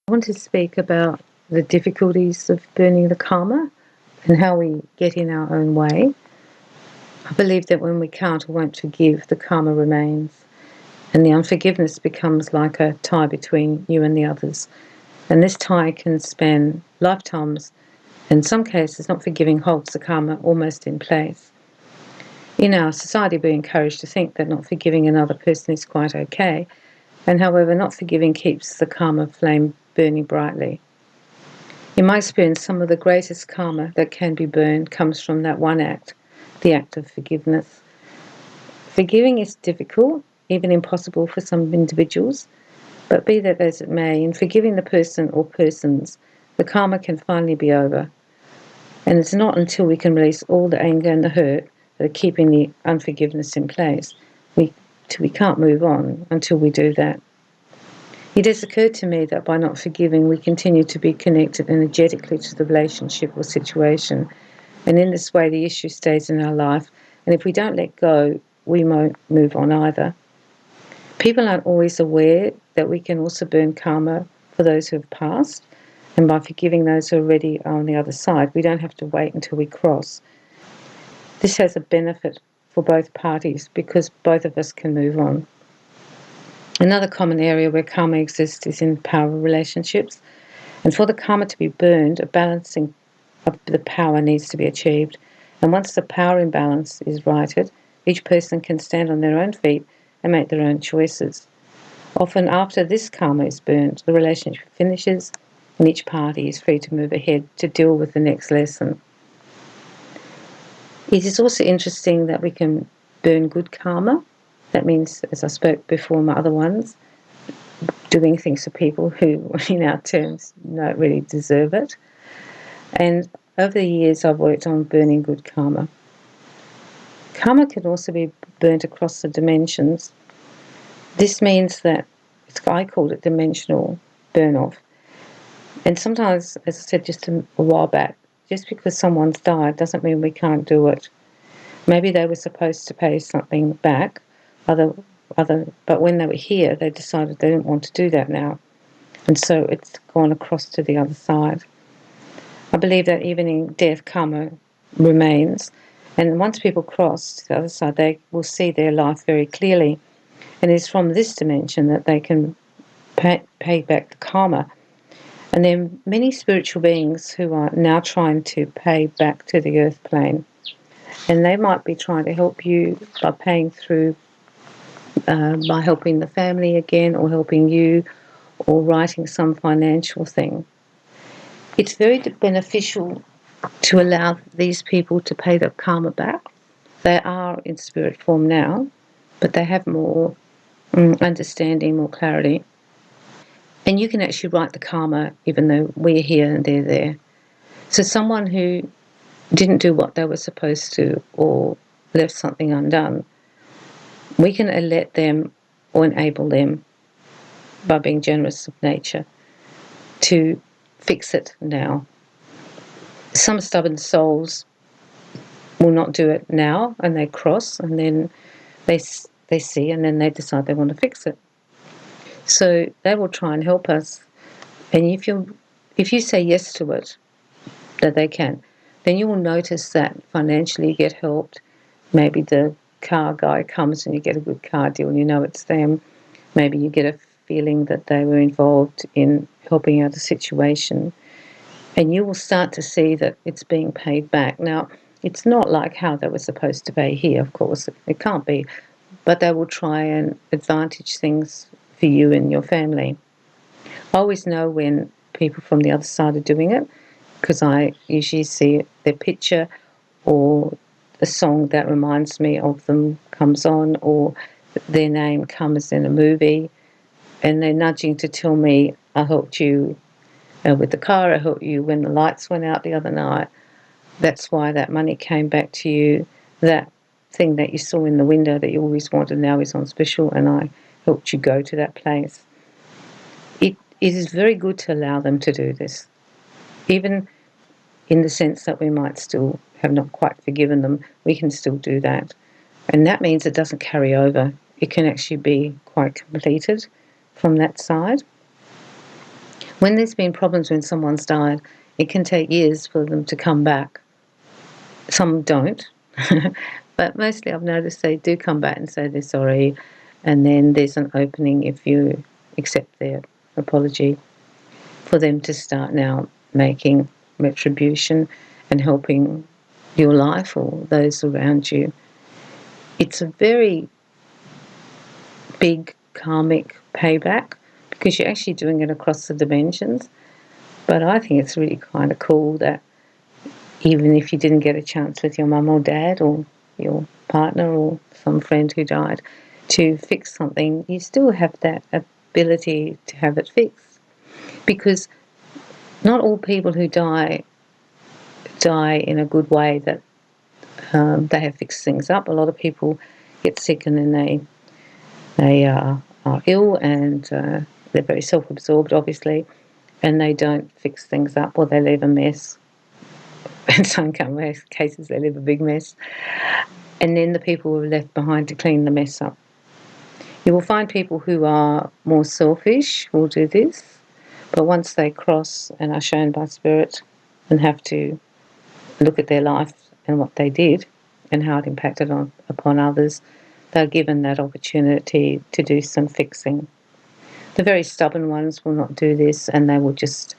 I want to speak about the difficulties of burning the karma and how we get in our own way. I believe that when we can't or won't forgive, the karma remains, and the unforgiveness becomes like a tie between you and the others. And this tie can span lifetimes. In some cases, not forgiving holds the karma almost in place. In our society, we're encouraged to think that not forgiving another person is quite okay, and however, not forgiving keeps the karma flame burning brightly. In my experience, some of the greatest karma that can be burned comes from that one act, the act of forgiveness. Forgiving is difficult, even impossible for some individuals, but be that as it may, in forgiving the person or persons, the karma can finally be over. And it's not until we can release all the anger and the hurt that are keeping the unforgiveness in place. We can't move on until we do that. It has occurred to me that by not forgiving, we continue to be connected energetically to the relationship or situation. And in this way, the issue stays in our life. And if we don't let go, we won't move on either. People aren't always aware that we can also burn karma for those who have passed. And by forgiving those who already are on the other side, we don't have to wait until we cross. This has a benefit for both parties because both of us can move on. Another common area where karma exists is in power relationships. And for the karma to be burned, a balancing of the power needs to be achieved. And once the power imbalance is righted, each person can stand on their own feet and make their own choices. Often after this karma is burnt, the relationship finishes and each party is free to move ahead to deal with the next lesson. It is also interesting that we can burn good karma. That means, as I spoke before in my other ones, doing things for people who, in our terms, don't really deserve it. And over the years, I've worked on burning good karma. Karma can also be burnt across the dimensions. This means that, I called it dimensional burn-off. And sometimes, as I said just a while back, just because someone's died doesn't mean we can't do it. Maybe they were supposed to pay something back, but when they were here, they decided they didn't want to do that now. And so it's gone across to the other side. I believe that even in death, karma remains. And once people cross to the other side, they will see their life very clearly. And it's from this dimension that they can pay back the karma. And there are many spiritual beings who are now trying to pay back to the earth plane. And they might be trying to help you by paying through, by helping the family again, or helping you, or writing some financial thing. It's very beneficial to allow these people to pay the karma back. They are in spirit form now, but they have more understanding, more clarity. And you can actually write the karma even though we're here and they're there. So someone who didn't do what they were supposed to or left something undone, we can let them or enable them, by being generous of nature, to fix it now. Some stubborn souls will not do it now, and they cross, and then they see, and then they decide they want to fix it. So they will try and help us. And if you say yes to it, that they can, then you will notice that financially you get helped. Maybe the car guy comes and you get a good car deal and you know it's them. Maybe you get a feeling that they were involved in helping out a situation. And you will start to see that it's being paid back. Now, it's not like how they were supposed to pay here, of course. It can't be. But they will try and advantage things for you and your family. I always know when people from the other side are doing it because I usually see their picture or a song that reminds me of them comes on, or their name comes in a movie, and they're nudging to tell me, I helped you with the car, I helped you when the lights went out the other night. That's why that money came back to you. That thing that you saw in the window that you always wanted now is on special, and I helped you go to that place. It is very good to allow them to do this, even in the sense that we might still have not quite forgiven them. We can still do that. And that means it doesn't carry over. It can actually be quite completed from that side. When there's been problems when someone's died, it can take years for them to come back. Some don't, but mostly I've noticed they do come back and say they're sorry, and then there's an opening if you accept their apology for them to start now making retribution and helping your life or those around you. It's a very big karmic payback because you're actually doing it across the dimensions. But I think it's really kind of cool that even if you didn't get a chance with your mum or dad or your partner or some friend who died to fix something, you still have that ability to have it fixed. Because not all people who die in a good way that they have fixed things up. A lot of people get sick and then they are ill and they're very self-absorbed, obviously, and they don't fix things up, or they leave a mess. In some cases, they leave a big mess. And then the people who are left behind to clean the mess up. You will find people who are more selfish will do this, but once they cross and are shown by spirit and have to look at their life and what they did and how it impacted upon others, they're given that opportunity to do some fixing. The very stubborn ones will not do this, and they will just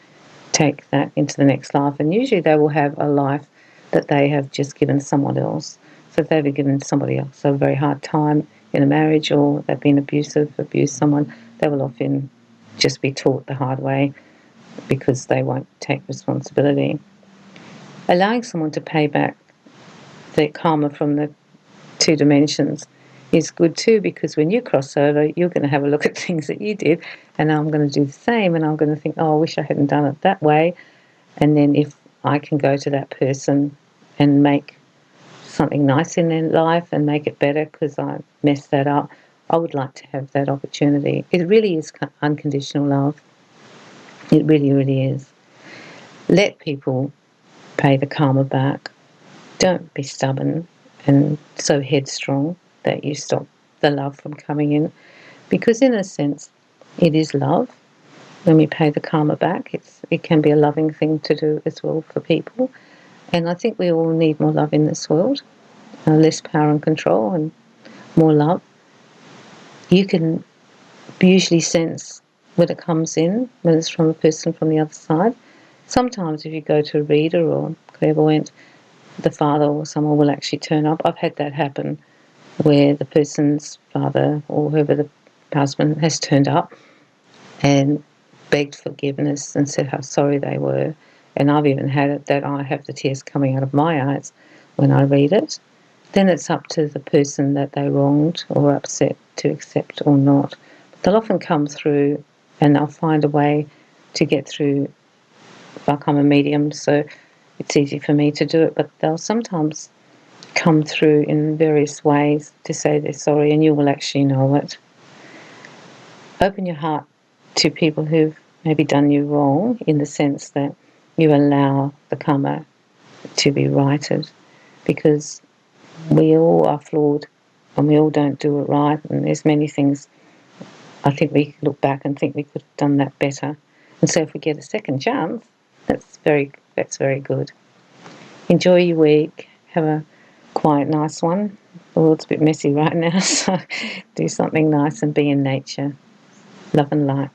take that into the next life. And usually they will have a life that they have just given someone else. So if they've given somebody else a very hard time in a marriage, or they've been abusive, abused someone, they will often just be taught the hard way because they won't take responsibility. Allowing someone to pay back their karma from the two dimensions is good too, because when you cross over, you're going to have a look at things that you did, and I'm going to do the same, and I'm going to think, oh, I wish I hadn't done it that way. And then if I can go to that person and make something nice in their life and make it better because I messed that up, I would like to have that opportunity. It really is unconditional love. It really, really is. Let people pay the karma back. Don't be stubborn and so headstrong that you stop the love from coming in, because in a sense it is love. When we pay the karma back, it can be a loving thing to do as well for people. And I think we all need more love in this world, less power and control and more love. You can usually sense when it comes in, when it's from a person from the other side. Sometimes if you go to a reader or clairvoyant, the father or someone will actually turn up. I've had that happen where the person's father or whoever the husband has turned up and begged forgiveness and said how sorry they were. And I've even had it that I have the tears coming out of my eyes when I read it. Then it's up to the person that they wronged or upset to accept or not. They'll often come through and they'll find a way to get through. Like I'm a medium, so it's easy for me to do it, but they'll sometimes come through in various ways to say they're sorry, and you will actually know it. Open your heart to people who've maybe done you wrong, in the sense that you allow the karma to be righted, because we all are flawed and we all don't do it right, and there's many things I think we look back and think we could have done that better. And so if we get a second chance, that's very good. Enjoy your week. Have a quiet, nice one. The world's a bit messy right now, so do something nice and be in nature. Love and light.